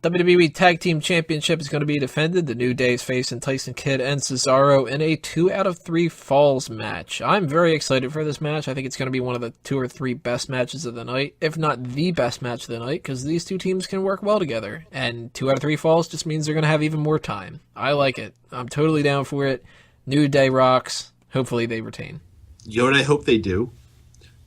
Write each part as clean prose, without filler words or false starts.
WWE Tag Team Championship is going to be defended. The New Day is facing Tyson Kidd and Cesaro in a 2 out of 3 falls match. I'm very excited for this match. I think it's going to be one of the 2 or 3 best matches of the night, if not the best match of the night, because these two teams can work well together. And 2 out of 3 falls just means they're going to have even more time. I like it. I'm totally down for it. New Day rocks. Hopefully they retain. You know what I hope they do?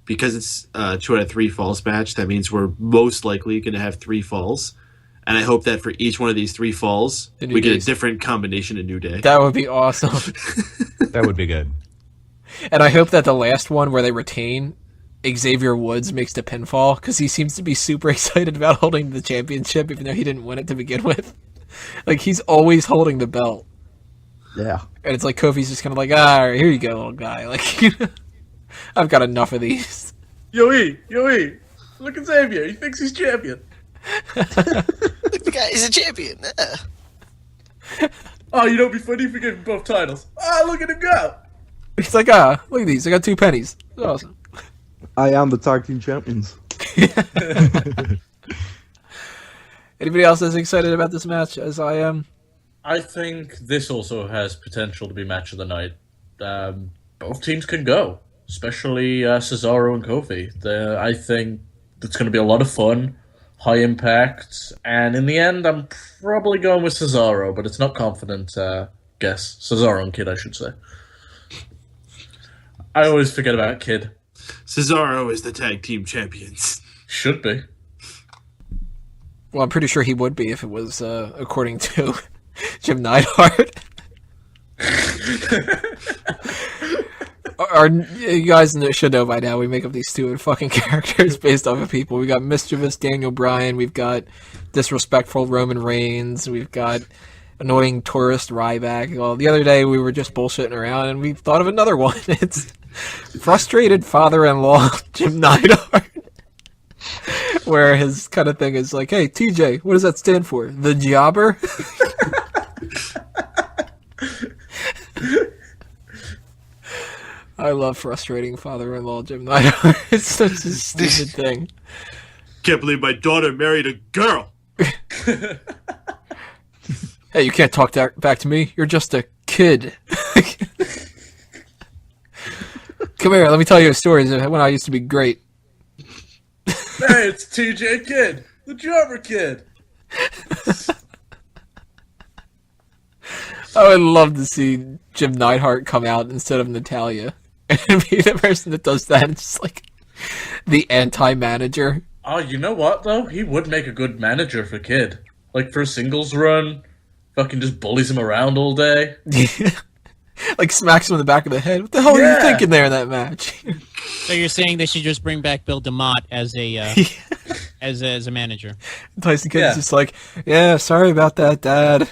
Because it's a 2 out of 3 falls match, that means we're most likely going to have 3 falls. And I hope that for each one of these 3 falls, we get a different combination of New Day. That would be awesome. That would be good. And I hope that the last one where they retain, Xavier Woods makes the pinfall, because he seems to be super excited about holding the championship, even though he didn't win it to begin with. Like, he's always holding the belt. Yeah. And it's like Kofi's just kind of like, all right, here you go, little guy. Like, I've got enough of these. Yo, look at Xavier. He thinks he's champion. Look, the guy is a champion. Oh, you know, it'd be funny if we gave him both titles. Ah, look at him go. He's like, look at these. I got 2 pennies. It's awesome. I am the tag team champions. Anybody else as excited about this match as I am? I think this also has potential to be match of the night. Both teams can go, especially Cesaro and Kofi. I think it's going to be a lot of fun, high impact, and in the end, I'm probably going with Cesaro, but it's not confident guess. Cesaro and Kid, I should say. I always forget about Kid. Cesaro is the tag team champions. Should be. Well, I'm pretty sure he would be if it was according to Jim Neidhart. You guys should know by now, we make up these stupid fucking characters based off of people. We got mischievous Daniel Bryan, we've got disrespectful Roman Reigns, we've got annoying tourist Ryback. Well, the other day we were just bullshitting around and we thought of another one. It's frustrated father-in-law Jim Neidhart. Where his kind of thing is like, hey, TJ, what does that stand for? The Jobber? I love frustrating father-in-law Jim Neidhart. It's such a stupid thing. Can't believe my daughter married a girl. Hey, you can't talk back to me. You're just a kid. Come here, let me tell you a story when I used to be great. Hey, it's TJ Kidd, the Jobber Kid. I would love to see Jim Neidhart come out instead of Natalya and be the person that does that. It's just like the anti-manager. Oh, you know what, though? He would make a good manager for Kid. Like, for a singles run, fucking just bullies him around all day. Like, smacks him in the back of the head. What the hell are you thinking there in that match? So you're saying they should just bring back Bill DeMott as a as a manager? Tyson Kidd's just like, yeah, sorry about that, Dad.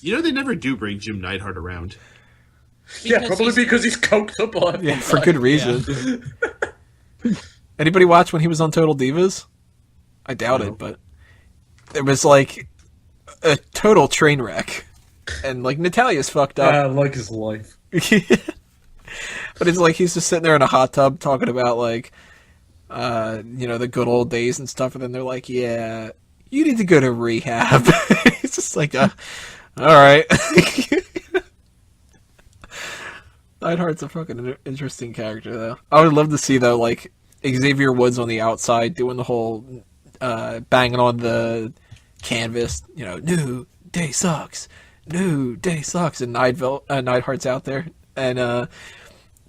You know, they never do bring Jim Neidhart around. Yeah, probably because he's coked up on it. Yeah, for good reason. Yeah. Anybody watch when he was on Total Divas? I doubt it, but it was like a total train wreck. And like Natalya's fucked up. I like his life. But it's like he's just sitting there in a hot tub talking about like the good old days and stuff, and then they're like, yeah, you need to go to rehab. It's just like alright. Neidhart's a fucking interesting character though. I would love to see though like Xavier Woods on the outside doing the whole banging on the canvas, New Day sucks. New Day sucks, and Neidhart's out there and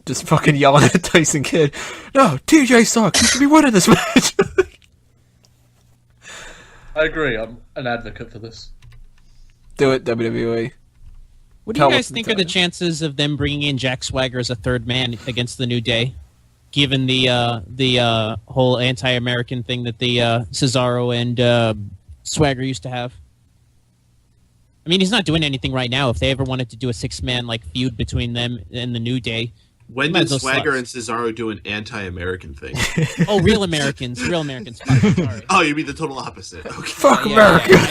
just fucking yelling at Tyson Kidd. No, TJ sucks. You should be winning this match. I agree. I'm an advocate for this. Do it, WWE. What do you guys think are the chances of them bringing in Jack Swagger as a third man against the New Day, given the whole anti-American thing that the Cesaro and Swagger used to have? I mean, he's not doing anything right now. If they ever wanted to do a 6-man feud between them and the New Day, when did Swagger and Cesaro do an anti-American thing? Oh, real Americans. Sorry. Oh, you mean the total opposite? Okay. Fuck America. Yeah.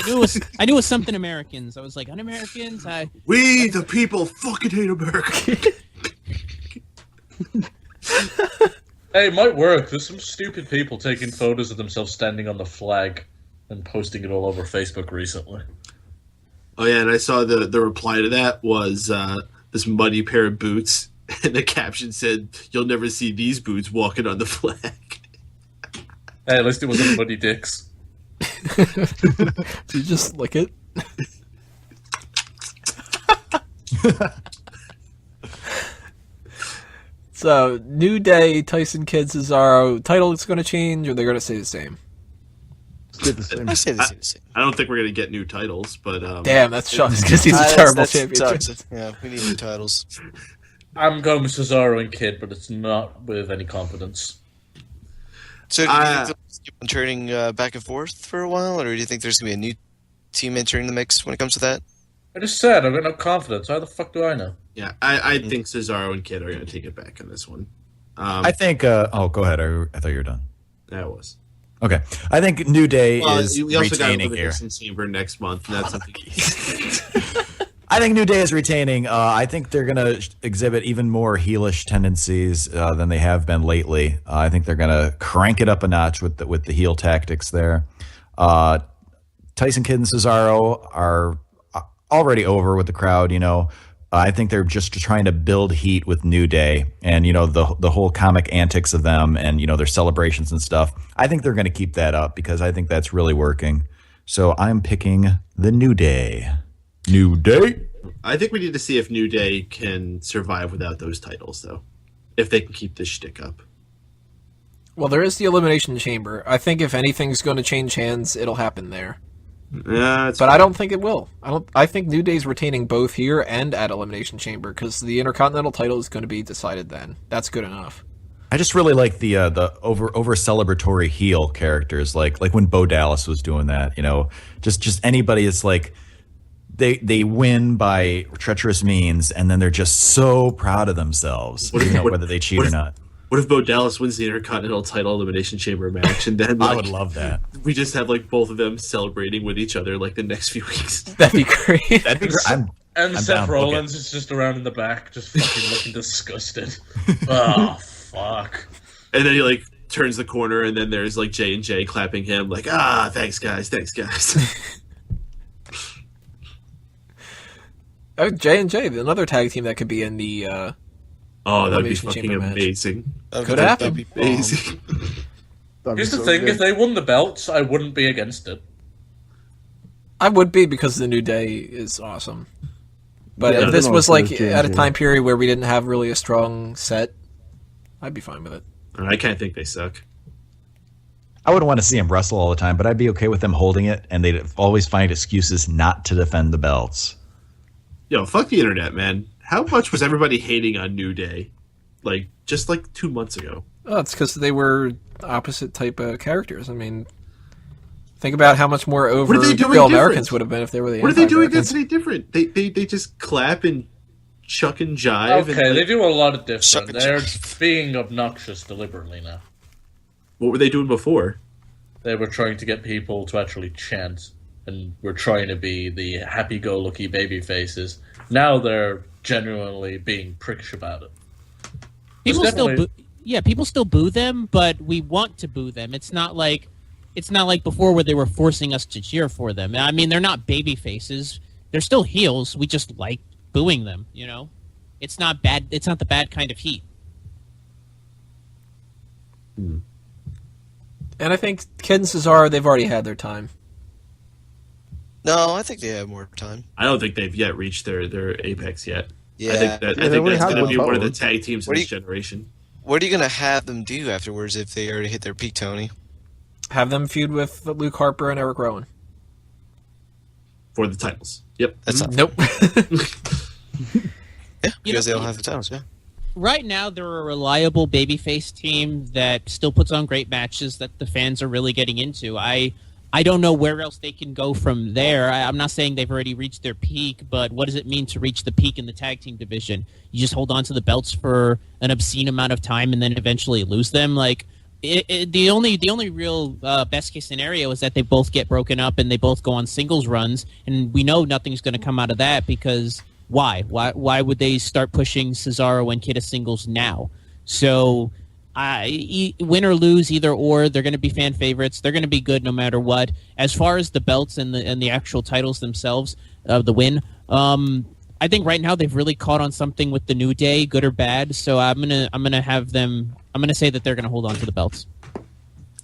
I knew it was something Americans. I was like, un-Americans. We the people fucking hate America. Hey, it might work. There's some stupid people taking photos of themselves standing on the flag. and posting it all over Facebook recently. Oh yeah, and I saw the reply to that was this muddy pair of boots, and the caption said, "You'll never see these boots walking on the flag." Hey, at least it wasn't muddy dicks. You just lick it. So, New Day, Tyson Kidd, Cesaro, title is going to change, or they're going to stay the same? Stay the same. I say the same. I don't think we're gonna get new titles, but Damn, that's sucks because he's a terrible champion. Sucks. Yeah, we need new titles. I'm going with Cesaro and Kidd, but it's not with any confidence. So do you think they'll keep on turning back and forth for a while, or do you think there's going to be a new team entering the mix when it comes to that? I just said I've got no confidence. How the fuck do I know? yeah, I think Cesaro and Kidd are gonna take it back in this one. I think. Oh, go ahead. I thought you were done. That was. Okay, I think New Day Well, is we also got retaining here. Elimination Chamber next month, and that's something. I think New Day is retaining. I think they're going to exhibit even more heelish tendencies than they have been lately. I think they're going to crank it up a notch with the heel tactics there. Tyson Kidd and Cesaro are already over with the crowd. I think they're just trying to build heat with New Day, and the whole comic antics of them, and their celebrations and stuff. I think they're going to keep that up because I think that's really working. So I'm picking the New Day. New Day. I think we need to see if New Day can survive without those titles, though. If they can keep this shtick up. Well, there is the Elimination Chamber. I think if anything's going to change hands, it'll happen there. But I don't think it will. I think New Day's retaining both here and at Elimination Chamber because the Intercontinental title is going to be decided then. That's good enough. I just really like the over celebratory heel characters, like when Bo Dallas was doing that. Just anybody is like they win by treacherous means, and then they're just so proud of themselves, whether they cheat or not. What if Bo Dallas wins the Intercontinental title Elimination Chamber match, and then I would love that. We just have both of them celebrating with each other the next few weeks. That'd be great. That'd be great. And I'm Seth down. Rollins is just around in the back, just fucking looking disgusted. Oh fuck! And then he turns the corner, and then there's J&J clapping him, thanks guys. Oh, J&J, another tag team that could be in the. Oh, that'd be Elimination fucking Chamber match. amazing. Could happen. That'd be Amazing. Here's the thing: if they won the belts, I wouldn't be against it. I would be because the New Day is awesome. But Yeah, if this no, was it's at a J&J. time period where we didn't have really a strong set, I'd be fine with it. I kind of think they suck. I wouldn't want to see them wrestle all the time, but I'd be okay with them holding it, and they'd always find excuses not to defend the belts. Yo, fuck the internet, man. How much was everybody hating on New Day? Just 2 months ago. Oh, it's because they were opposite type of characters. I mean, think about how much more over What are they doing Real different? Americans would have been if they were the What are they doing anti-Americans. that's any different? They just clap and chuck and jive. Okay, and, they do a lot of Suck different. and They're jive. being obnoxious deliberately now. What were they doing before? They were trying to get people to actually chant, and were trying to be the happy-go-lucky baby faces. Now they're genuinely being prickish about it. People There's still definitely- people still boo them, but we want to boo them. It's not like before where they were forcing us to cheer for them. I mean, they're not baby faces. They're still heels. We just like booing them, It's not bad. It's not the bad kind of heat. And I think Kidd and Cesaro, they've already had their time. No, I think they have more time. I don't think they've yet reached their apex yet. Yeah. I think they that's already had going to one be one of the forward. tag teams in What do this you- generation. What are you going to have them do afterwards if they already hit their peak, Tony? Have them feud with Luke Harper and Eric Rowan. For the titles. Yep. That's not Nope. Yeah, because they don't have the titles, yeah. Right now, they're a reliable babyface team that still puts on great matches that the fans are really getting into. I don't know where else they can go from there. I'm not saying they've already reached their peak, but what does it mean to reach the peak in the tag team division? You just hold on to the belts for an obscene amount of time and then eventually lose them? The only real best case scenario is that they both get broken up and they both go on singles runs, and we know nothing's going to come out of that because why would they start pushing Cesaro and Kidd as singles now? So Win or lose, either or, they're going to be fan favorites. They're going to be good no matter what. As far as the belts and the actual titles themselves, the win, I think right now they've really caught on something with the New Day, good or bad. So I'm gonna have them. I'm gonna say that they're gonna hold on to the belts.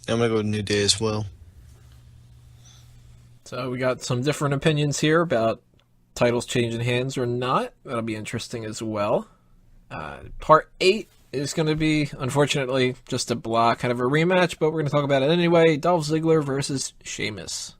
I'm gonna go with New Day as well. So we got some different opinions here about titles changing hands or not. That'll be interesting as well. Part 8 is going to be, unfortunately, just a block, kind of a rematch, but we're going to talk about it anyway. Dolph Ziggler versus Sheamus.